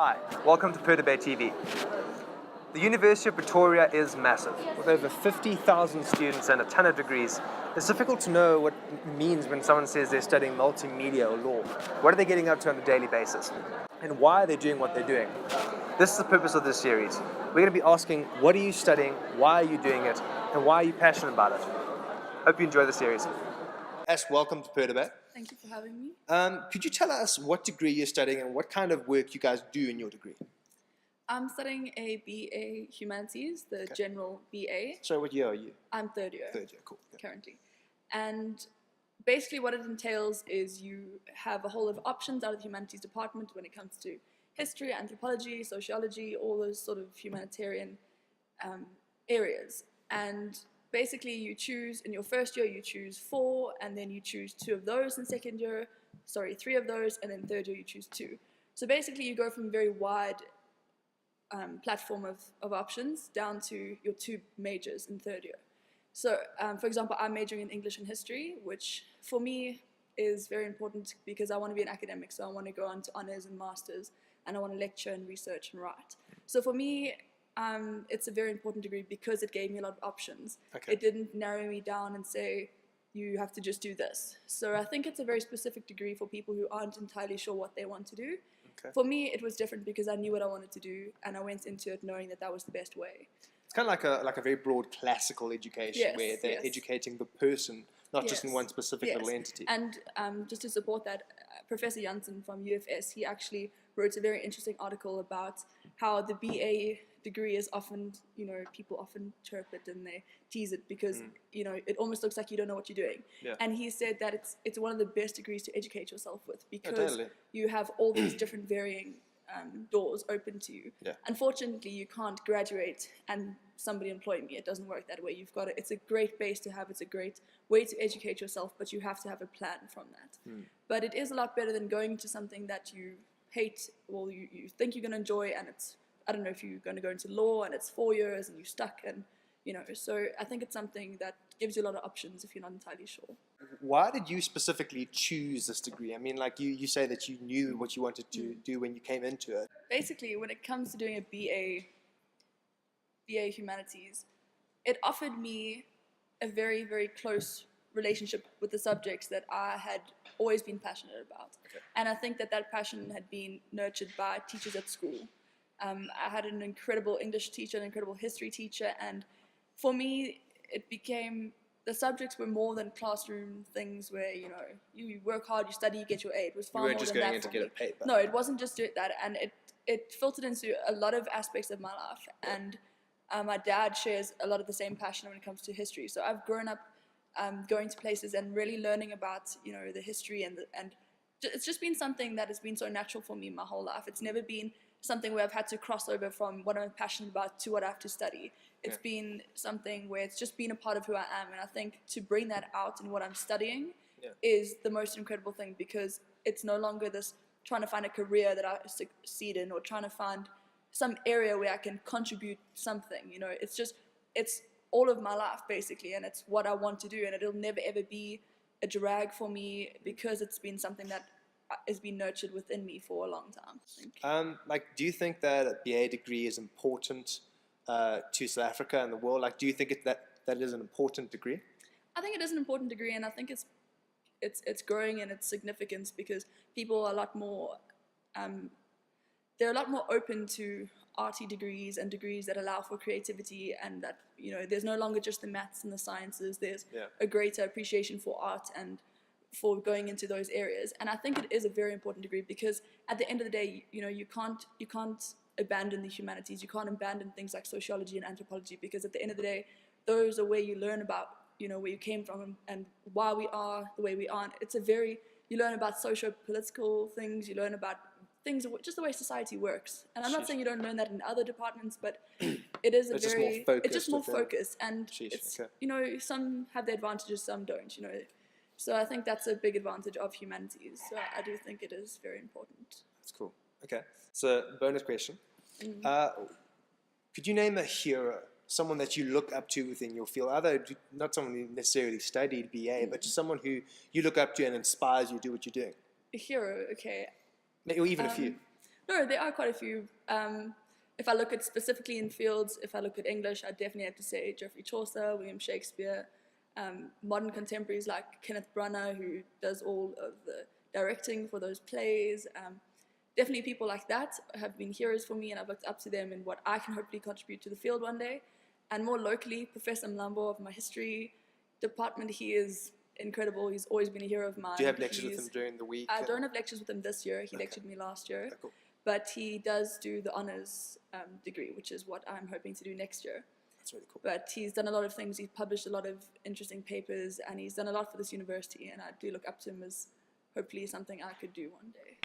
Hi, welcome to Perdeby TV. The University of Pretoria is massive. With over 50,000 students and a ton of degrees, it's difficult to know what it means when someone says they're studying multimedia or law. What are they getting up to on a daily basis? And why are they doing what they're doing? This is the purpose of this series. We're going to be asking, what are you studying, why are you doing it, and why are you passionate about it? Hope you enjoy the series. Ash, welcome to Perdeby. Thank you for having me. Could you tell us what degree you're studying and what kind of work you guys do in your degree? I'm studying a BA Humanities, the general BA. So what year are you? I'm third year. Third year, cool. Okay. Currently. And basically what it entails is you have a whole lot of options out of the humanities department when it comes to history, anthropology, sociology, all those sort of humanitarian areas. And basically you choose, in your first year you choose 4, and then you choose 2 of those in second year, 3 of those, and then third year you choose 2. So basically you go from a very wide platform of options down to your 2 majors in third year. So for example, I'm majoring in English and history, which for me is very important because I want to be an academic, so I want to go on to honours and masters, and I want to lecture and research and write. So for me, it's a very important degree because it gave me a lot of options. Okay. It didn't narrow me down and say, you have to just do this. So I think it's a very specific degree for people who aren't entirely sure what they want to do. Okay. For me, it was different because I knew what I wanted to do, and I went into it knowing that that was the best way. It's kind of like a very broad classical education, Yes, where they're yes. educating the person, not just in Yes, one specific little entity. And just to support that, Professor Janssen from UFS, he actually wrote a very interesting article about how the BA degree is often, people often chirp it and they tease it because, it almost looks like you don't know what you're doing. Yeah. And he said that it's one of the best degrees to educate yourself with because totally. you have all these different varying doors open to you. Yeah. Unfortunately, you can't graduate and somebody employ me. It doesn't work that way. It's a great base to have. It's a great way to educate yourself, but you have to have a plan from that. But it is a lot better than going into something that you hate, well, you think you're going to enjoy, and it's, I don't know if you're going to go into law and it's 4 years and you're stuck, and so I think it's something that gives you a lot of options if you're not entirely sure. Why did you specifically choose this degree? I mean, like you say that you knew what you wanted to do when you came into it. Basically, when it comes to doing a BA Humanities, it offered me a very, very close relationship with the subjects that I had always been passionate about. Okay. And I think that passion had been nurtured by teachers at school. I had an incredible English teacher, an incredible history teacher, and for me, it became, the subjects were more than classroom things where, you work hard, you study, you get your A. It was far more than that. You weren't just going in to get a paper. No, it wasn't just that, and it filtered into a lot of aspects of my life, and my dad shares a lot of the same passion when it comes to history. So I've grown up going to places and really learning about, the history, and it's just been something that has been so natural for me my whole life. It's never been something where I've had to cross over from what I'm passionate about to what I have to study. It's been something where it's just been a part of who I am, and I think to bring that out in what I'm studying is the most incredible thing, because it's no longer this trying to find a career that I succeed in or trying to find some area where I can contribute something. It's all of my life basically, and it's what I want to do, and it'll never ever be a drag for me because it's been something that has been nurtured within me for a long time, I think. Do you think that a BA degree is important to South Africa and the world? Like, do you think that is an important degree? I think it is an important degree, and I think it's growing in its significance because people are a lot more they're a lot more open to arty degrees and degrees that allow for creativity, and that there's no longer just the maths and the sciences. There's a greater appreciation for art and for going into those areas. And I think it is a very important degree because at the end of the day, you can't abandon the humanities. You can't abandon things like sociology and anthropology, because at the end of the day, those are where you learn about where you came from and why we are the way we are. You learn about socio-political things. You learn about things, just the way society works. And I'm not saying you don't learn that in other departments, but it is it's just more focused, and it's some have the advantages, some don't. So I think that's a big advantage of humanities. So I do think it is very important. That's cool. Okay. So bonus question. Could you name a hero, someone that you look up to within your field? Either not someone who necessarily studied BA, but just someone who you look up to and inspires you to do what you're doing. A hero, okay. Or even a few. No, there are quite a few. If I look at specifically in fields, if I look at English, I definitely have to say Geoffrey Chaucer, William Shakespeare, modern contemporaries like Kenneth Branagh, who does all of the directing for those plays. Definitely people like that have been heroes for me, and I've looked up to them in what I can hopefully contribute to the field one day. And more locally, Professor Mlambo of my history department, he is incredible. He's always been a hero of mine. Do you have lectures with him during the week? I don't have lectures with him this year. He lectured me last year. Oh, cool. But he does do the honours degree, which is what I'm hoping to do next year. That's really cool. But he's done a lot of things. He's published a lot of interesting papers, and he's done a lot for this university, and I do look up to him as hopefully something I could do one day.